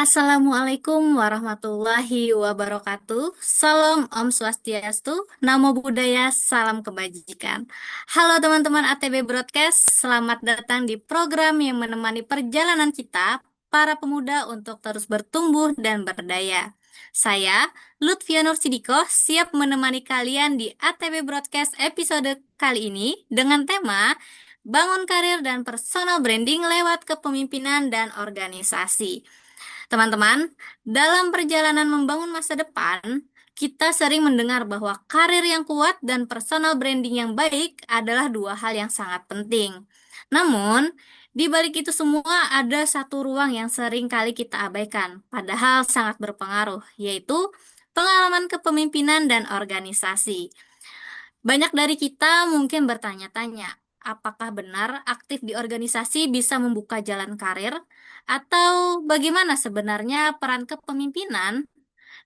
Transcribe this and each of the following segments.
Assalamualaikum warahmatullahi wabarakatuh. Salam Om Swastiastu, Namo Buddhaya, salam kebajikan. Halo teman-teman ATB Broadcast, selamat datang di program yang menemani perjalanan kita, para pemuda untuk terus bertumbuh dan berdaya. Saya, Lutfia Nur Sidiko, siap menemani kalian di ATB Broadcast episode kali ini dengan tema Bangun Karir dan Personal Branding lewat Kepemimpinan dan Organisasi. Teman-teman, dalam perjalanan membangun masa depan, kita sering mendengar bahwa karir yang kuat dan personal branding yang baik adalah dua hal yang sangat penting. Namun, di balik itu semua ada satu ruang yang sering kali kita abaikan, padahal sangat berpengaruh, yaitu pengalaman kepemimpinan dan organisasi. Banyak dari kita mungkin bertanya-tanya, apakah benar aktif di organisasi bisa membuka jalan karir? Atau bagaimana sebenarnya peran kepemimpinan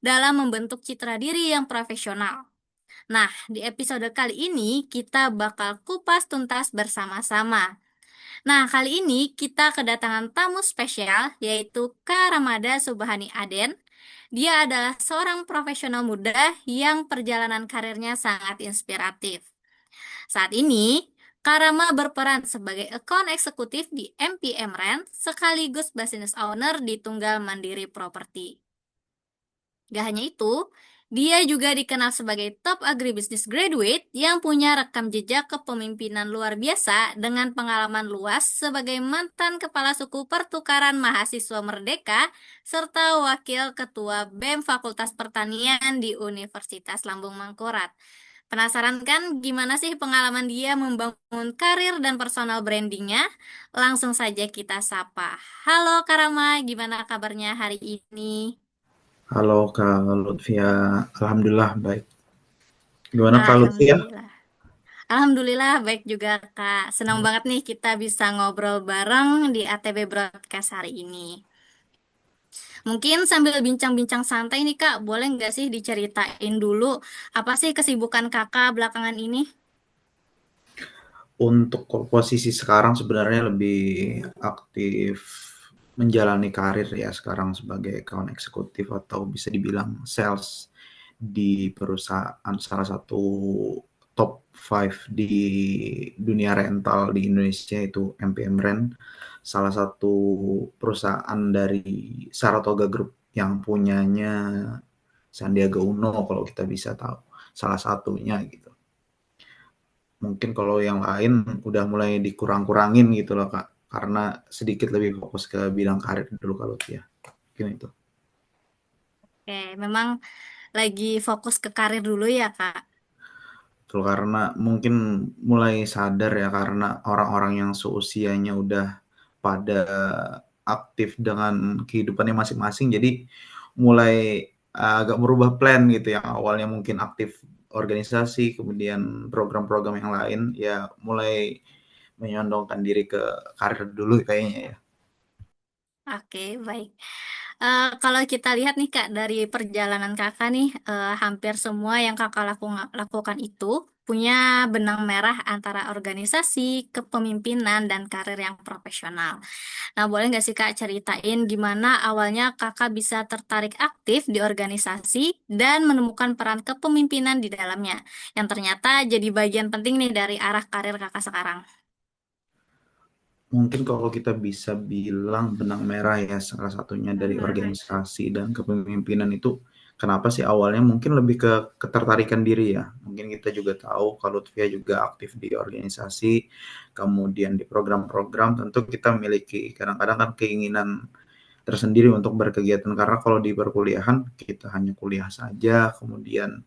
dalam membentuk citra diri yang profesional? Nah, di episode kali ini kita bakal kupas tuntas bersama-sama. Nah, kali ini kita kedatangan tamu spesial yaitu Kak Ramada Subhani Aden. Dia adalah seorang profesional muda yang perjalanan karirnya sangat inspiratif. Saat ini, Karama berperan sebagai account eksekutif di MPM Rent sekaligus business owner di Tunggal Mandiri Property. Gak hanya itu, dia juga dikenal sebagai top agribisnis graduate yang punya rekam jejak kepemimpinan luar biasa dengan pengalaman luas sebagai mantan kepala suku pertukaran mahasiswa Merdeka serta wakil ketua BEM Fakultas Pertanian di Universitas Lambung Mangkurat. Penasaran kan gimana sih pengalaman dia membangun karir dan personal brandingnya? Langsung saja kita sapa. Halo Karama, gimana kabarnya hari ini? Halo Kak Lutfia, Alhamdulillah baik. Gimana Kak Lutfia? Alhamdulillah. Alhamdulillah baik juga Kak. Senang banget nih kita bisa ngobrol bareng di ATB Broadcast hari ini. Mungkin sambil bincang-bincang santai nih Kak, boleh nggak sih diceritain dulu apa sih kesibukan Kakak belakangan ini? Untuk posisi sekarang sebenarnya lebih aktif menjalani karir ya sekarang sebagai account eksekutif atau bisa dibilang sales di perusahaan salah satu top 5 di dunia rental di Indonesia itu MPM Rent, salah satu perusahaan dari Saratoga Group yang punyanya Sandiaga Uno kalau kita bisa tahu salah satunya gitu. Mungkin kalau yang lain udah mulai dikurang-kurangin gitu loh Kak, karena sedikit lebih fokus ke bidang karir dulu kalau ya, mungkin itu. Oke, memang lagi fokus ke karir dulu ya Kak. Betul, karena mungkin mulai sadar ya karena orang-orang yang seusianya udah pada aktif dengan kehidupannya masing-masing, jadi mulai agak merubah plan gitu, yang awalnya mungkin aktif organisasi, kemudian program-program yang lain, ya mulai menyondongkan diri ke karir dulu kayaknya ya. Oke, baik. Kalau kita lihat nih Kak, dari perjalanan Kakak nih, hampir semua yang Kakak lakukan itu punya benang merah antara organisasi, kepemimpinan, dan karir yang profesional. Nah, boleh nggak sih Kak ceritain gimana awalnya Kakak bisa tertarik aktif di organisasi dan menemukan peran kepemimpinan di dalamnya, yang ternyata jadi bagian penting nih dari arah karir Kakak sekarang? Mungkin kalau kita bisa bilang benang merah ya salah satunya dari organisasi dan kepemimpinan itu, kenapa sih awalnya mungkin lebih ke ketertarikan diri ya. Mungkin kita juga tahu kalau Lutfia juga aktif di organisasi, kemudian di program-program, tentu kita memiliki kadang-kadang kan keinginan tersendiri untuk berkegiatan, karena kalau di perkuliahan kita hanya kuliah saja, kemudian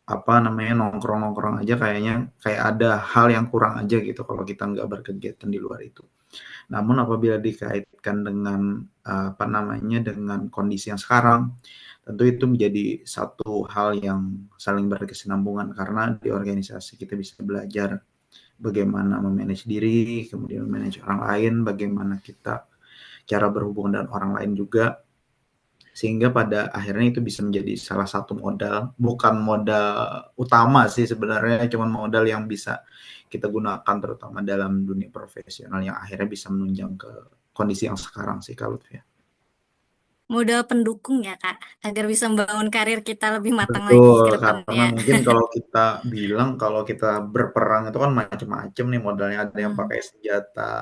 apa namanya, nongkrong-nongkrong aja, kayaknya kayak ada hal yang kurang aja gitu kalau kita nggak berkegiatan di luar itu. Namun apabila dikaitkan dengan apa namanya, dengan kondisi yang sekarang, tentu itu menjadi satu hal yang saling berkesinambungan, karena di organisasi kita bisa belajar bagaimana memanage diri, kemudian memanage orang lain, bagaimana kita cara berhubungan dengan orang lain juga, sehingga pada akhirnya itu bisa menjadi salah satu modal, bukan modal utama sih sebenarnya, cuman modal yang bisa kita gunakan terutama dalam dunia profesional yang akhirnya bisa menunjang ke kondisi yang sekarang sih kalau ya. modal pendukung ya Kak, agar bisa membangun karir kita lebih matang lagi Betul, ke karena depannya. mungkin kalau kita bilang kalau kita berperang itu kan macam-macam nih modalnya, ada yang Hmm. pakai senjata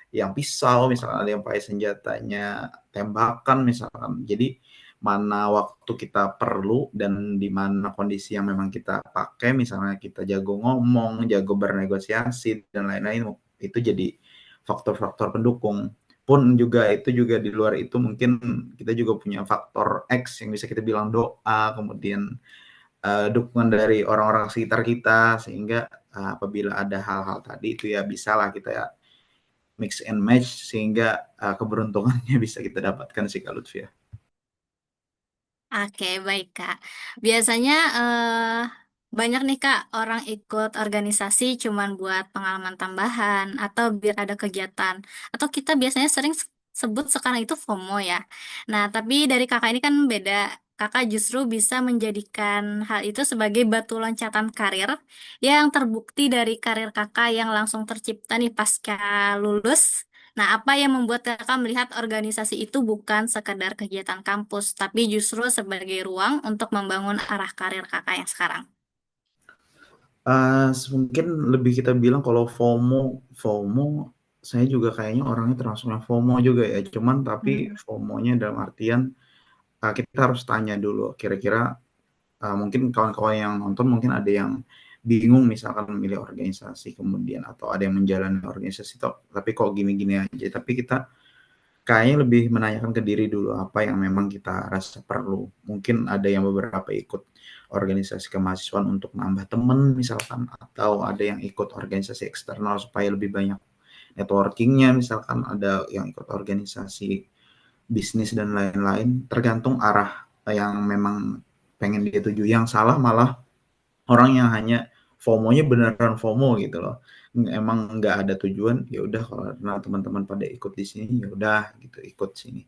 yang pisau misalkan, ada yang pakai senjatanya tembakan misalkan. Jadi mana waktu kita perlu dan di mana kondisi yang memang kita pakai, misalnya kita jago ngomong, jago bernegosiasi dan lain-lain, itu jadi faktor-faktor pendukung. Pun juga itu juga di luar itu mungkin kita juga punya faktor X yang bisa kita bilang doa, kemudian dukungan dari orang-orang sekitar kita, sehingga apabila ada hal-hal tadi itu ya bisalah kita ya mix and match sehingga keberuntungannya bisa kita dapatkan sih Kak Lutfi ya. Oke, baik Kak. Biasanya banyak nih Kak orang ikut organisasi cuman buat pengalaman tambahan atau biar ada kegiatan. Atau kita biasanya sering sebut sekarang itu FOMO ya. Nah, tapi dari Kakak ini kan beda. Kakak justru bisa menjadikan hal itu sebagai batu loncatan karir yang terbukti dari karir Kakak yang langsung tercipta nih pasca lulus. Nah, apa yang membuat kakak melihat organisasi itu bukan sekedar kegiatan kampus, tapi justru sebagai ruang untuk membangun arah karir kakak yang sekarang? Mungkin lebih kita bilang kalau FOMO saya juga kayaknya orangnya termasuk yang FOMO juga ya, cuman tapi Hmm. FOMO-nya dalam artian, kita harus tanya dulu kira-kira, mungkin kawan-kawan yang nonton mungkin ada yang bingung misalkan memilih organisasi kemudian atau ada yang menjalani organisasi tapi kok gini-gini aja, tapi kita kayaknya lebih menanyakan ke diri dulu apa yang memang kita rasa perlu. Mungkin ada yang beberapa ikut organisasi kemahasiswaan untuk nambah temen misalkan, atau ada yang ikut organisasi eksternal supaya lebih banyak networkingnya, misalkan ada yang ikut organisasi bisnis dan lain-lain. Tergantung arah yang memang pengen dia tuju. Yang salah malah orang yang hanya FOMO-nya beneran FOMO gitu loh. Emang nggak ada tujuan, ya udah karena teman-teman pada ikut di sini, ya udah gitu ikut sini.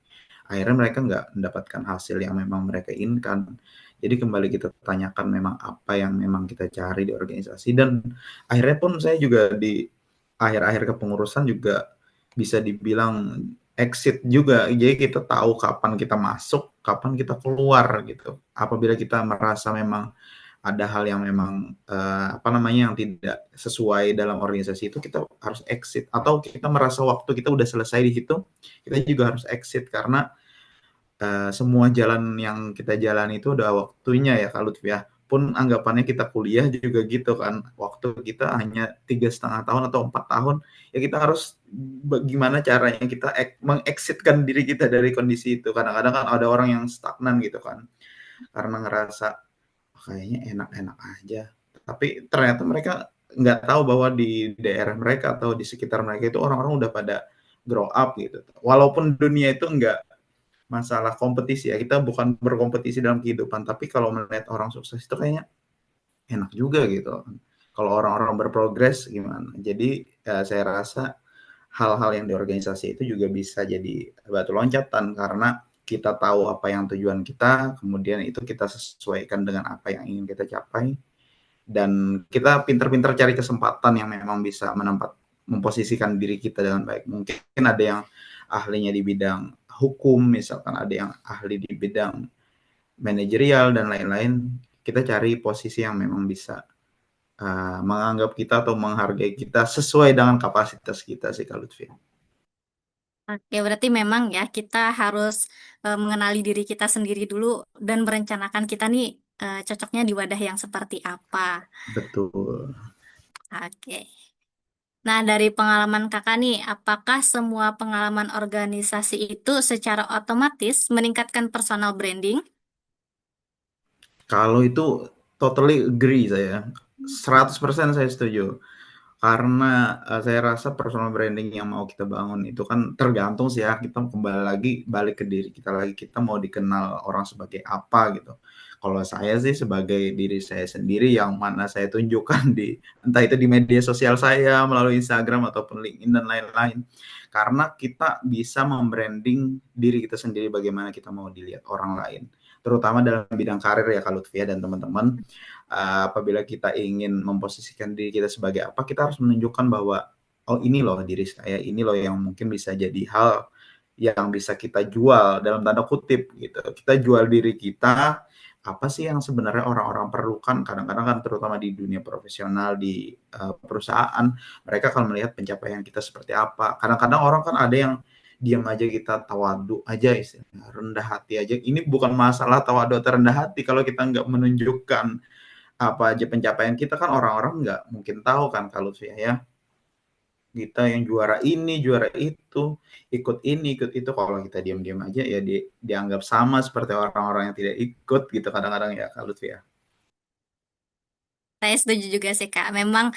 Akhirnya mereka nggak mendapatkan hasil yang memang mereka inginkan. Jadi kembali kita tanyakan memang apa yang memang kita cari di organisasi, dan akhirnya pun saya juga di akhir-akhir kepengurusan juga bisa dibilang exit juga. Jadi kita tahu kapan kita masuk, kapan kita keluar gitu. Apabila kita merasa memang ada hal yang memang apa namanya yang tidak sesuai dalam organisasi itu, kita harus exit, atau kita merasa waktu kita udah selesai di situ, kita juga harus exit karena semua jalan yang kita jalani itu udah waktunya ya Kak Lutfi ya. Pun anggapannya kita kuliah juga gitu kan, waktu kita hanya 3,5 tahun atau 4 tahun, ya kita harus gimana caranya kita mengexitkan diri kita dari kondisi itu. Kadang-kadang kan ada orang yang stagnan gitu kan, karena ngerasa kayaknya enak-enak aja. Tapi ternyata mereka nggak tahu bahwa di daerah mereka atau di sekitar mereka itu orang-orang udah pada grow up gitu. Walaupun dunia itu nggak masalah kompetisi ya, kita bukan berkompetisi dalam kehidupan, tapi kalau melihat orang sukses itu kayaknya enak juga gitu. Kalau orang-orang berprogres gimana. Jadi saya rasa hal-hal yang di organisasi itu juga bisa jadi batu loncatan karena kita tahu apa yang tujuan kita, kemudian itu kita sesuaikan dengan apa yang ingin kita capai, dan kita pintar-pintar cari kesempatan yang memang bisa memposisikan diri kita dengan baik. Mungkin ada yang ahlinya di bidang hukum, misalkan ada yang ahli di bidang manajerial dan lain-lain. Kita cari posisi yang memang bisa menganggap kita atau menghargai kita sesuai dengan kapasitas kita sih Kak Lutfi. Oke, berarti memang ya kita harus mengenali diri kita sendiri dulu dan merencanakan kita nih cocoknya di wadah yang seperti apa. Betul. Oke. Nah, dari pengalaman kakak nih, apakah semua pengalaman organisasi itu secara otomatis meningkatkan personal branding? Kalau itu totally agree saya. 100% saya setuju. Karena saya rasa personal branding yang mau kita bangun itu kan tergantung sih ya, kita kembali lagi balik ke diri kita lagi, kita mau dikenal orang sebagai apa gitu. Kalau saya sih sebagai diri saya sendiri yang mana saya tunjukkan di entah itu di media sosial saya melalui Instagram ataupun LinkedIn dan lain-lain. Karena kita bisa membranding diri kita sendiri bagaimana kita mau dilihat orang lain. Terutama dalam bidang karir ya Kak Lutfia dan teman-teman, apabila kita ingin memposisikan diri kita sebagai apa, kita harus menunjukkan bahwa oh ini loh diri saya, ini loh yang mungkin bisa jadi hal yang bisa kita jual dalam tanda kutip gitu. Kita jual diri kita, apa sih yang sebenarnya orang-orang perlukan. Kadang-kadang kan terutama di dunia profesional, di perusahaan, mereka akan melihat pencapaian kita seperti apa. Kadang-kadang orang kan ada yang diam aja, kita tawadu aja istilahnya, rendah hati aja. Ini bukan masalah tawadu atau rendah hati, kalau kita nggak menunjukkan apa aja pencapaian kita kan orang-orang nggak mungkin tahu kan kalau ya kita yang juara ini, juara itu, ikut ini, ikut itu. Kalau kita diam-diam aja ya dianggap sama seperti orang-orang yang tidak ikut gitu kadang-kadang ya Kak Lutfi ya. Saya setuju juga sih Kak. Memang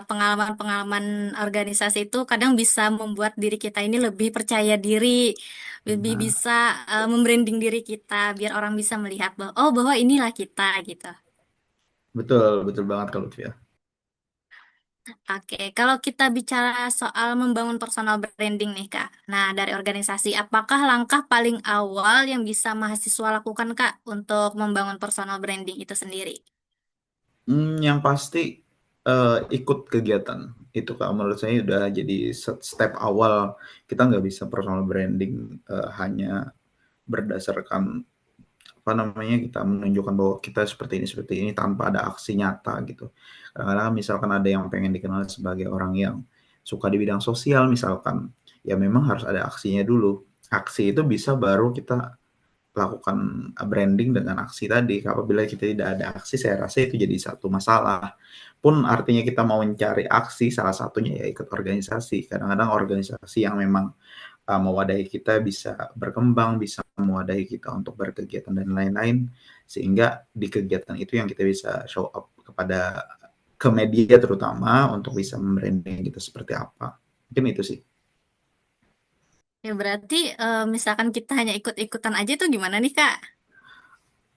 pengalaman-pengalaman organisasi itu kadang bisa membuat diri kita ini lebih percaya diri, lebih Nah, bisa membranding diri kita biar orang bisa melihat bahwa oh bahwa inilah kita gitu. betul, betul banget Kak Lutfi ya. Oke, kalau kita bicara soal membangun personal branding nih Kak. Nah, dari organisasi, apakah langkah paling awal yang bisa mahasiswa lakukan Kak untuk membangun personal branding itu sendiri? Yang pasti, ikut kegiatan. Itu Kak, menurut saya udah jadi step awal. Kita nggak bisa personal branding, hanya berdasarkan, apa namanya, kita menunjukkan bahwa kita seperti ini tanpa ada aksi nyata gitu. Kadang-kadang misalkan ada yang pengen dikenal sebagai orang yang suka di bidang sosial misalkan, ya memang harus ada aksinya dulu. Aksi itu bisa baru kita lakukan branding dengan aksi tadi. Apabila kita tidak ada aksi, saya rasa itu jadi satu masalah. Pun artinya kita mau mencari aksi, salah satunya ya ikut organisasi. Kadang-kadang organisasi yang memang mewadahi kita bisa berkembang, bisa mewadahi kita untuk berkegiatan dan lain-lain, sehingga di kegiatan itu yang kita bisa show up kepada ke media terutama untuk bisa membranding kita seperti apa. Mungkin itu sih. Ya berarti misalkan kita hanya ikut-ikutan aja tuh gimana nih Kak?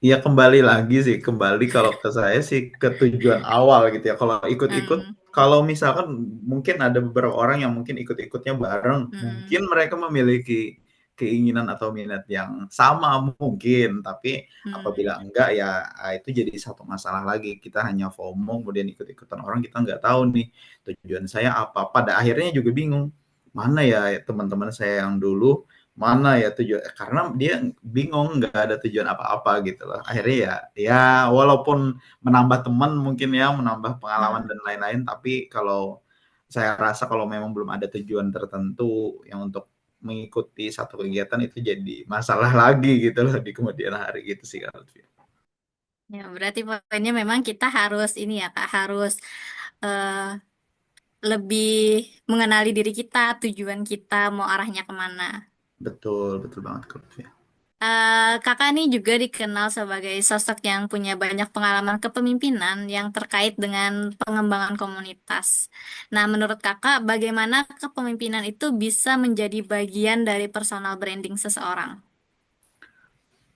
Ya kembali lagi sih, kembali kalau ke saya sih ke tujuan awal gitu ya. Kalau ikut-ikut, Hmm, kalau misalkan mungkin ada beberapa orang yang mungkin ikut-ikutnya bareng, hmm, mungkin mereka memiliki keinginan atau minat yang sama mungkin, tapi hmm. apabila enggak ya itu jadi satu masalah lagi. Kita hanya FOMO kemudian ikut-ikutan orang, kita nggak tahu nih tujuan saya apa. Pada akhirnya juga bingung, mana ya teman-teman saya yang dulu, mana ya tujuan, karena dia bingung nggak ada tujuan apa-apa gitu loh. Akhirnya ya ya walaupun menambah teman mungkin ya, menambah pengalaman Hmm. dan lain-lain, tapi kalau saya rasa kalau memang belum ada tujuan tertentu yang untuk mengikuti satu kegiatan itu jadi masalah lagi gitu loh di kemudian hari gitu sih Kak Lutfi. Ya berarti pokoknya memang kita harus ini ya Kak, harus eh, lebih mengenali diri kita, tujuan kita mau arahnya kemana. Betul, betul banget Kak Lutfi. Kakak nih juga dikenal sebagai sosok yang punya banyak pengalaman kepemimpinan yang terkait dengan pengembangan komunitas. Nah, menurut kakak, bagaimana kepemimpinan itu bisa menjadi bagian dari personal branding seseorang?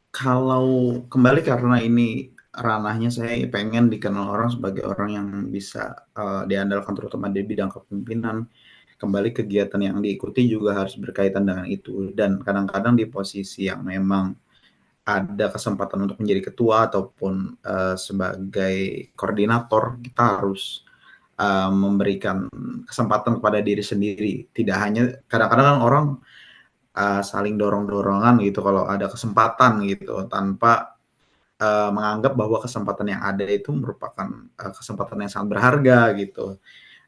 Kalau kembali karena ini ranahnya saya pengen dikenal orang sebagai orang yang bisa, diandalkan terutama di bidang kepemimpinan, kembali kegiatan yang diikuti juga harus berkaitan dengan itu. Dan kadang-kadang di posisi yang memang ada kesempatan untuk menjadi ketua ataupun, sebagai koordinator, kita harus, memberikan kesempatan kepada diri sendiri. Tidak hanya kadang-kadang kan orang, saling dorong-dorongan gitu kalau ada kesempatan gitu, tanpa menganggap bahwa kesempatan yang ada itu merupakan, kesempatan yang sangat berharga gitu.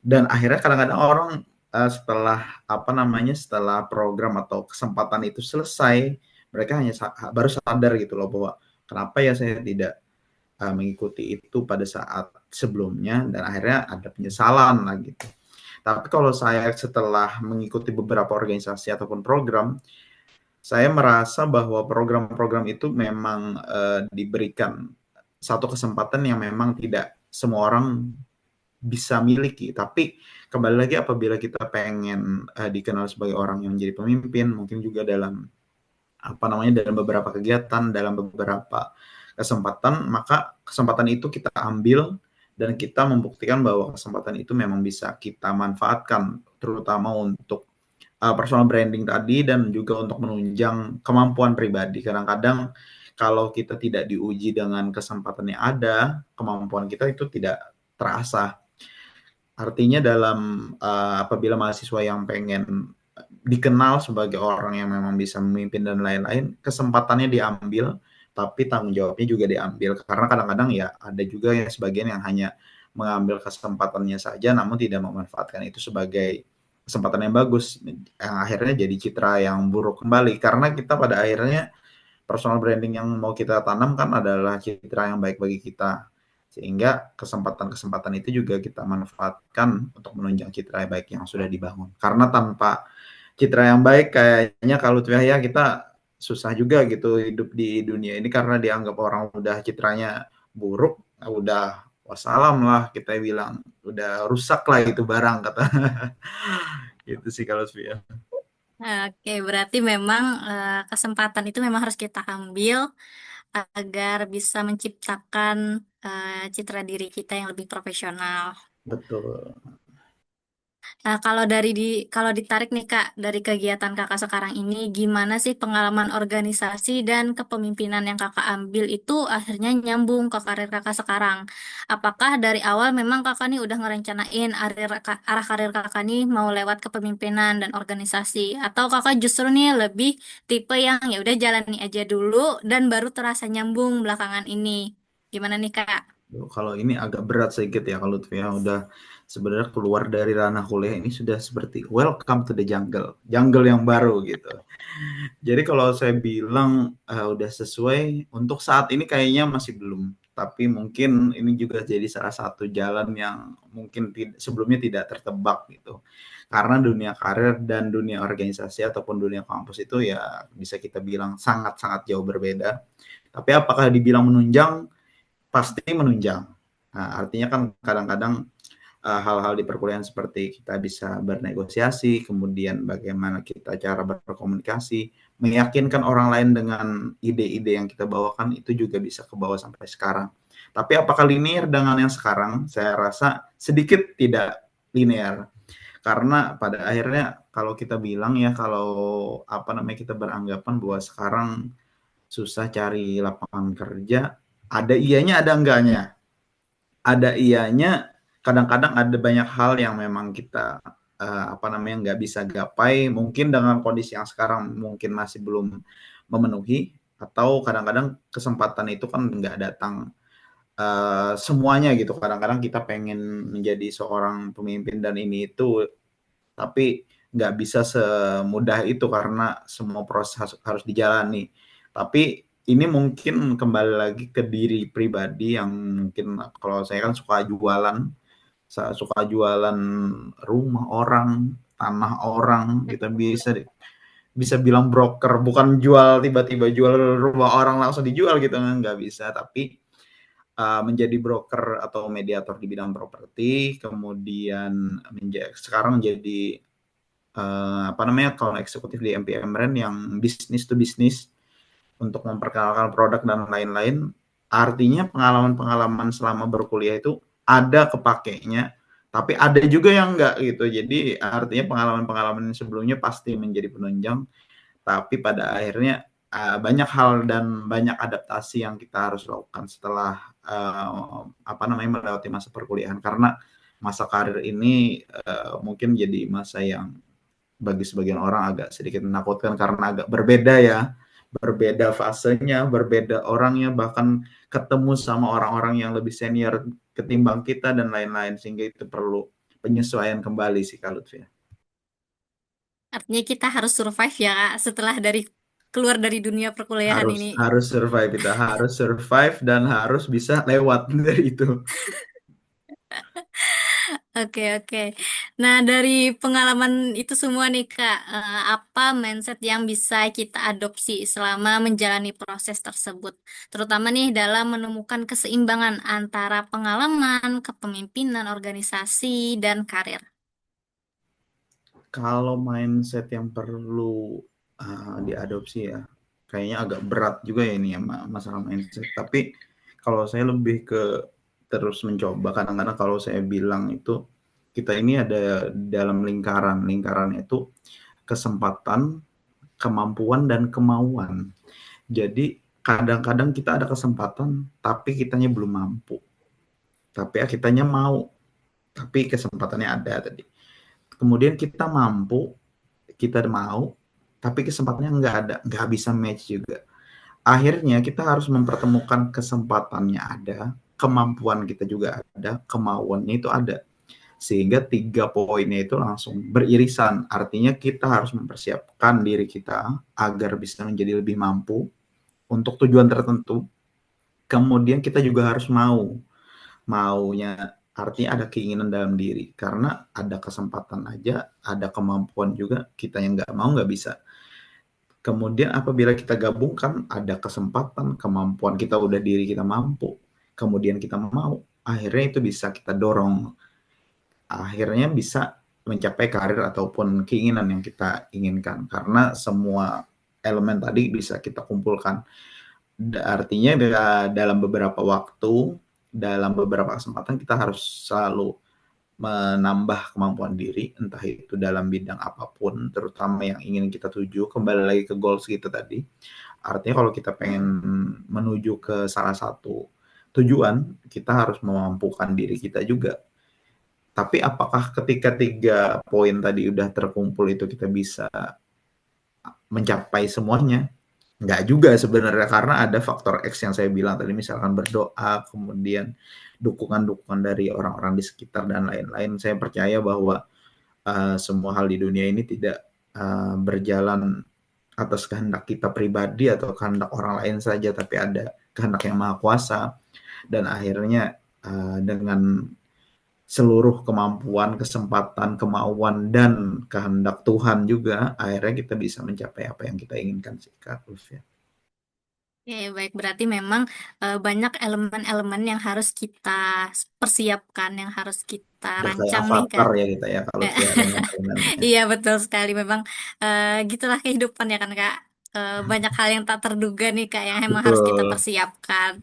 Dan akhirnya kadang-kadang orang, setelah apa namanya, setelah program atau kesempatan itu selesai, mereka hanya baru sadar gitu loh bahwa, "Kenapa ya saya tidak, mengikuti itu pada saat sebelumnya?" Dan akhirnya ada penyesalan lah gitu. Tapi kalau saya setelah mengikuti beberapa organisasi ataupun program, saya merasa bahwa program-program itu memang, diberikan satu kesempatan yang memang tidak semua orang bisa miliki. Tapi kembali lagi apabila kita pengen, dikenal sebagai orang yang menjadi pemimpin, mungkin juga dalam, apa namanya, dalam beberapa kegiatan, dalam beberapa kesempatan, maka kesempatan itu kita ambil dan kita membuktikan bahwa kesempatan itu memang bisa kita manfaatkan, terutama untuk personal branding tadi dan juga untuk menunjang kemampuan pribadi. Kadang-kadang kalau kita tidak diuji dengan kesempatan yang ada, kemampuan kita itu tidak terasa. Artinya dalam, apabila mahasiswa yang pengen dikenal sebagai orang yang memang bisa memimpin dan lain-lain, kesempatannya diambil, tapi tanggung jawabnya juga diambil. Karena kadang-kadang ya ada juga yang sebagian yang hanya mengambil kesempatannya saja, namun tidak memanfaatkan itu sebagai kesempatan yang bagus, yang akhirnya jadi citra yang buruk kembali. Karena kita pada akhirnya personal branding yang mau kita tanam kan adalah citra yang baik bagi kita. Sehingga kesempatan-kesempatan itu juga kita manfaatkan untuk menunjang citra yang baik yang sudah dibangun. Karena tanpa citra yang baik kayaknya kalau ya kita susah juga gitu hidup di dunia ini karena dianggap orang udah citranya buruk, udah wassalam lah kita bilang, udah rusak lah itu barang kata. Gitu sih kalau Sofia. Oke, berarti memang kesempatan itu memang harus kita ambil agar bisa menciptakan citra diri kita yang lebih profesional. Betul. Nah, kalau ditarik nih Kak dari kegiatan Kakak sekarang ini, gimana sih pengalaman organisasi dan kepemimpinan yang Kakak ambil itu akhirnya nyambung ke karir Kakak sekarang? Apakah dari awal memang Kakak nih udah ngerencanain arah karir Kakak nih mau lewat kepemimpinan dan organisasi, atau Kakak justru nih lebih tipe yang ya udah jalani aja dulu dan baru terasa nyambung belakangan ini? Gimana nih Kak? Kalau ini agak berat sedikit ya kalau tuh ya udah sebenarnya keluar dari ranah kuliah ini sudah seperti welcome to the jungle, jungle yang baru gitu. Jadi kalau saya bilang udah sesuai untuk saat ini kayaknya masih belum. Tapi mungkin ini juga jadi salah satu jalan yang mungkin sebelumnya tidak tertebak gitu. Karena dunia karir dan dunia organisasi ataupun dunia kampus itu ya bisa kita bilang sangat-sangat jauh berbeda. Tapi apakah dibilang menunjang? Pasti menunjang. Nah, artinya kan kadang-kadang hal-hal di perkuliahan seperti kita bisa bernegosiasi, kemudian bagaimana kita cara berkomunikasi, meyakinkan orang lain dengan ide-ide yang kita bawakan itu juga bisa ke bawah sampai sekarang. Tapi apakah linear dengan yang sekarang? Saya rasa sedikit tidak linear. Karena pada akhirnya kalau kita bilang ya kalau apa namanya kita beranggapan bahwa sekarang susah cari lapangan kerja, ada iyanya ada enggaknya. Ada iyanya, kadang-kadang ada banyak hal yang memang kita apa namanya nggak bisa gapai mungkin dengan kondisi yang sekarang mungkin masih belum memenuhi atau kadang-kadang kesempatan itu kan nggak datang semuanya gitu kadang-kadang kita pengen menjadi seorang pemimpin dan ini itu tapi nggak bisa semudah itu karena semua proses harus dijalani. Tapi ini mungkin kembali lagi ke diri pribadi yang mungkin kalau saya kan suka jualan, saya suka jualan rumah orang, tanah orang, kita bisa bisa bilang broker, bukan jual tiba-tiba jual rumah orang langsung dijual gitu kan nggak bisa, tapi menjadi broker atau mediator di bidang properti, kemudian sekarang jadi apa namanya kalau eksekutif di MPM Brand yang bisnis to bisnis untuk memperkenalkan produk dan lain-lain. Artinya pengalaman-pengalaman selama berkuliah itu ada kepakainya, tapi ada juga yang enggak gitu. Jadi artinya pengalaman-pengalaman sebelumnya pasti menjadi penunjang, tapi pada akhirnya banyak hal dan banyak adaptasi yang kita harus lakukan setelah apa namanya melewati masa perkuliahan karena masa karir ini mungkin jadi masa yang bagi sebagian orang agak sedikit menakutkan karena agak berbeda ya, berbeda fasenya, berbeda orangnya, bahkan ketemu sama orang-orang yang lebih senior ketimbang kita dan lain-lain sehingga itu perlu penyesuaian kembali sih Kak Lutfi. Artinya kita harus survive ya Kak, setelah keluar dari dunia perkuliahan Harus ini. harus survive kita harus survive dan harus bisa lewat dari itu. Oke, oke. Nah, dari pengalaman itu semua nih, Kak, apa mindset yang bisa kita adopsi selama menjalani proses tersebut? Terutama nih dalam menemukan keseimbangan antara pengalaman, kepemimpinan, organisasi, dan karir. Kalau mindset yang perlu diadopsi ya, kayaknya agak berat juga ya ini ya masalah mindset. Tapi kalau saya lebih ke terus mencoba. Kadang-kadang kalau saya bilang itu kita ini ada dalam lingkaran. Lingkarannya itu kesempatan, kemampuan dan kemauan. Jadi kadang-kadang kita ada kesempatan tapi kitanya belum mampu. Tapi ya kitanya mau, tapi kesempatannya ada tadi. Kemudian kita mampu kita mau, tapi kesempatannya nggak ada, nggak bisa match juga. Akhirnya kita harus mempertemukan kesempatannya ada, kemampuan kita juga ada, kemauannya itu ada. Sehingga 3 poinnya itu langsung beririsan. Artinya kita harus mempersiapkan diri kita agar bisa menjadi lebih mampu untuk tujuan tertentu. Kemudian kita juga harus mau. Maunya artinya ada keinginan dalam diri. Karena ada kesempatan aja, ada kemampuan juga, kita yang nggak mau nggak bisa. Kemudian apabila kita gabungkan, ada kesempatan, kemampuan kita udah diri kita mampu, kemudian kita mau, akhirnya itu bisa kita dorong, akhirnya bisa mencapai karir ataupun keinginan yang kita inginkan. Karena semua elemen tadi bisa kita kumpulkan. Artinya dalam beberapa waktu, dalam beberapa kesempatan kita harus selalu menambah kemampuan diri, entah itu dalam bidang apapun, terutama yang ingin kita tuju, kembali lagi ke goals kita tadi. Artinya kalau kita pengen menuju ke salah satu tujuan, kita harus memampukan diri kita juga. Tapi apakah ketika 3 poin tadi udah terkumpul itu kita bisa mencapai semuanya? Enggak juga sebenarnya, karena ada faktor X yang saya bilang tadi, misalkan berdoa, kemudian dukungan-dukungan dari orang-orang di sekitar dan lain-lain. Saya percaya bahwa semua hal di dunia ini tidak berjalan atas kehendak kita pribadi atau kehendak orang lain saja, tapi ada kehendak yang maha kuasa. Dan akhirnya dengan seluruh kemampuan, kesempatan, kemauan, dan kehendak Tuhan juga, akhirnya kita bisa mencapai apa yang kita inginkan sih, Kak Lutfi. Ya, ya, baik. Berarti memang banyak elemen-elemen yang harus kita persiapkan, yang harus kita Udah kayak rancang nih, avatar Kak. ya kita ya, Kak Lutfi, elemen-elemennya. Iya, betul sekali. Memang gitulah kehidupan ya kan, Kak. Banyak hal yang tak terduga nih, Kak, yang emang harus kita Betul. persiapkan.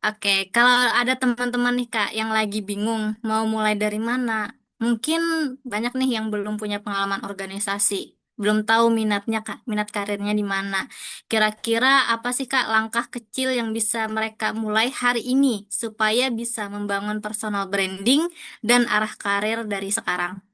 Oke, kalau ada teman-teman nih Kak yang lagi bingung mau mulai dari mana, mungkin banyak nih yang belum punya pengalaman organisasi, belum tahu minatnya Kak, minat karirnya di mana. Kira-kira apa sih Kak langkah kecil yang bisa mereka mulai hari ini supaya bisa membangun personal branding dan arah karir dari sekarang?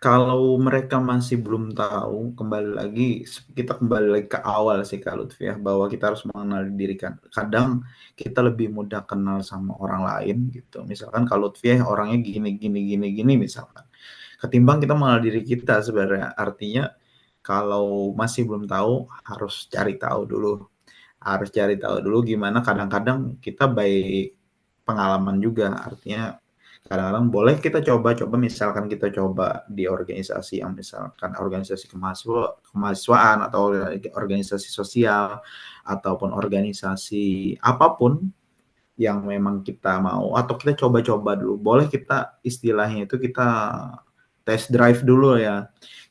Kalau mereka masih belum tahu, kembali lagi, kita kembali lagi ke awal sih Kak Lutfi ya, bahwa kita harus mengenali diri kan. Kadang kita lebih mudah kenal sama orang lain gitu. Misalkan Kak Lutfi ya orangnya gini, gini, gini, gini misalkan. Ketimbang kita mengenal diri kita sebenarnya. Artinya kalau masih belum tahu, harus cari tahu dulu. Harus cari tahu dulu gimana, kadang-kadang kita baik pengalaman juga. Artinya kadang-kadang boleh kita coba-coba, misalkan kita coba di organisasi yang misalkan organisasi kemahasiswaan atau organisasi sosial ataupun organisasi apapun yang memang kita mau, atau kita coba-coba dulu. Boleh kita istilahnya itu kita test drive dulu ya.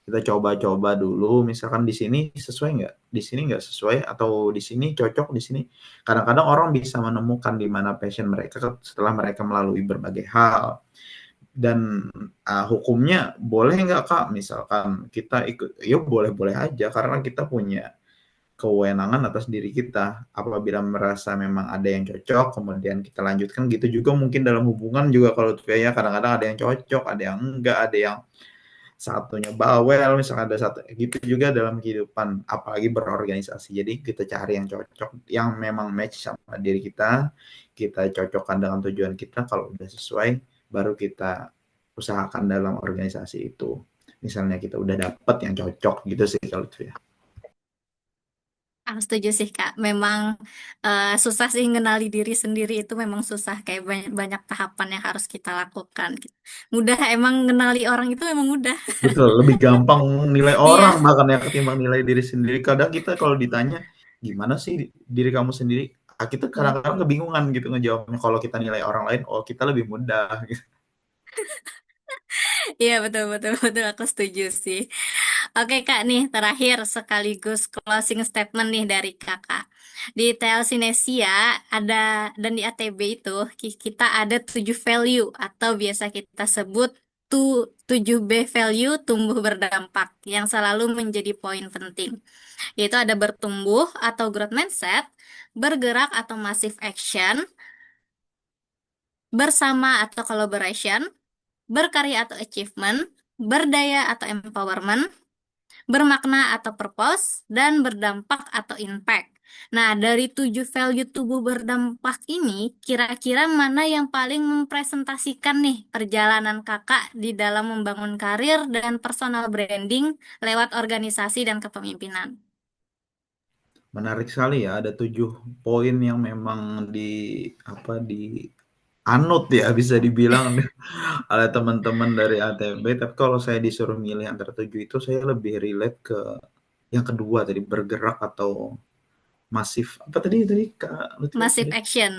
Kita coba-coba dulu, misalkan di sini sesuai nggak, di sini nggak sesuai, atau di sini cocok, di sini. Kadang-kadang orang bisa menemukan di mana passion mereka setelah mereka melalui berbagai hal. Dan hukumnya boleh nggak Kak, misalkan kita ikut, ya boleh-boleh aja karena kita punya kewenangan atas diri kita. Apabila merasa memang ada yang cocok, kemudian kita lanjutkan. Gitu juga mungkin dalam hubungan juga, kalau ya kadang-kadang ada yang cocok, ada yang enggak, ada yang satunya bawel, misalnya ada satu gitu juga dalam kehidupan, apalagi berorganisasi. Jadi kita cari yang cocok, yang memang match sama diri kita cocokkan dengan tujuan kita. Kalau udah sesuai, baru kita usahakan dalam organisasi itu. Misalnya kita udah dapet yang cocok gitu sih kalau itu ya. Aku setuju sih Kak, memang susah sih ngenali diri sendiri itu memang susah, kayak banyak, banyak tahapan yang harus kita lakukan gitu. Mudah emang ngenali orang itu memang mudah. Betul, lebih gampang nilai Iya, orang bahkan ya ketimbang nilai diri sendiri. Kadang kita kalau ditanya, gimana sih diri kamu sendiri? Kita kadang-kadang kebingungan gitu ngejawabnya. Kalau kita nilai orang lain, oh kita lebih mudah. Gitu. iya betul betul betul aku setuju sih. Oke Kak nih terakhir sekaligus closing statement nih dari Kakak. Di Telsinesia ada dan di ATB itu kita ada 7 value atau biasa kita sebut 7B value tumbuh berdampak yang selalu menjadi poin penting. Yaitu ada bertumbuh atau growth mindset, bergerak atau massive action, bersama atau collaboration, berkarya atau achievement, berdaya atau empowerment, bermakna atau purpose, dan berdampak atau impact. Nah, dari 7 value tubuh berdampak ini, kira-kira mana yang paling mempresentasikan nih perjalanan kakak di dalam membangun karir dan personal branding lewat organisasi dan kepemimpinan? Menarik sekali ya, ada 7 poin yang memang di anut ya bisa dibilang oleh teman-teman dari ATB. Tapi kalau saya disuruh milih antara 7 itu, saya lebih relate ke yang kedua tadi, bergerak atau masif. Apa tadi Kak Lutfi Massive tadi? action.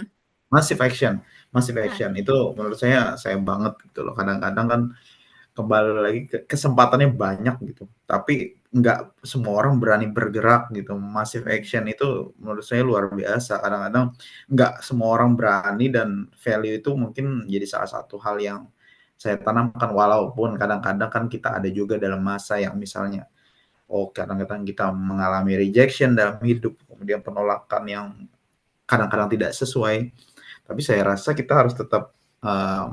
Massive action. Massive Nah, action itu menurut saya banget gitu loh. Kadang-kadang kan kembali lagi kesempatannya banyak gitu, tapi nggak semua orang berani bergerak gitu. Massive action itu menurut saya luar biasa. Kadang-kadang nggak semua orang berani, dan value itu mungkin jadi salah satu hal yang saya tanamkan, walaupun kadang-kadang kan kita ada juga dalam masa yang misalnya, oh kadang-kadang kita mengalami rejection dalam hidup, kemudian penolakan yang kadang-kadang tidak sesuai. Tapi saya rasa kita harus tetap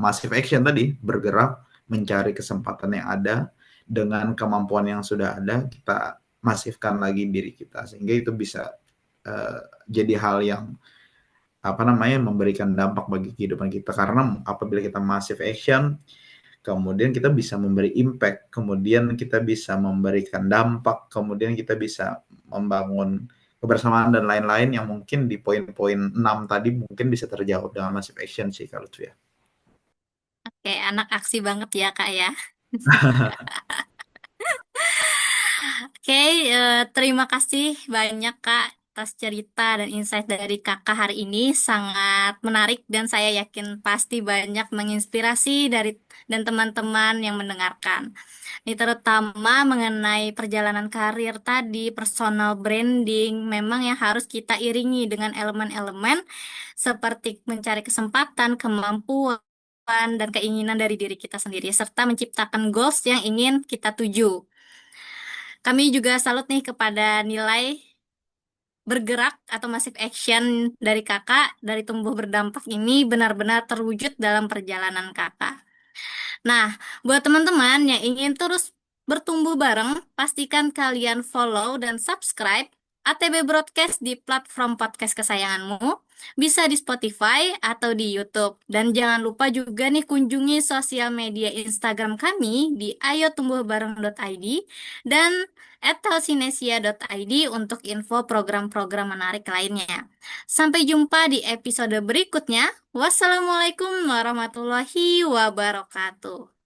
massive action tadi, bergerak, mencari kesempatan yang ada, dengan kemampuan yang sudah ada, kita masifkan lagi diri kita, sehingga itu bisa jadi hal yang apa namanya, memberikan dampak bagi kehidupan kita. Karena apabila kita massive action, kemudian kita bisa memberi impact, kemudian kita bisa memberikan dampak, kemudian kita bisa membangun kebersamaan dan lain-lain yang mungkin di poin-poin 6 tadi mungkin bisa terjawab dengan massive action sih kalau itu ya. oke, anak aksi banget ya, Kak ya. Oke, terima kasih banyak Kak atas cerita dan insight dari Kakak hari ini sangat menarik dan saya yakin pasti banyak menginspirasi dari dan teman-teman yang mendengarkan. Ini terutama mengenai perjalanan karir tadi, personal branding, memang yang harus kita iringi dengan elemen-elemen seperti mencari kesempatan, kemampuan, dan keinginan dari diri kita sendiri, serta menciptakan goals yang ingin kita tuju. Kami juga salut nih kepada nilai bergerak atau massive action dari kakak, dari tumbuh berdampak ini benar-benar terwujud dalam perjalanan kakak. Nah, buat teman-teman yang ingin terus bertumbuh bareng, pastikan kalian follow dan subscribe ATB Broadcast di platform podcast kesayanganmu, bisa di Spotify atau di YouTube. Dan jangan lupa juga nih kunjungi sosial media Instagram kami di ayotumbuhbareng.id dan @talsinesia.id untuk info program-program menarik lainnya. Sampai jumpa di episode berikutnya. Wassalamualaikum warahmatullahi wabarakatuh.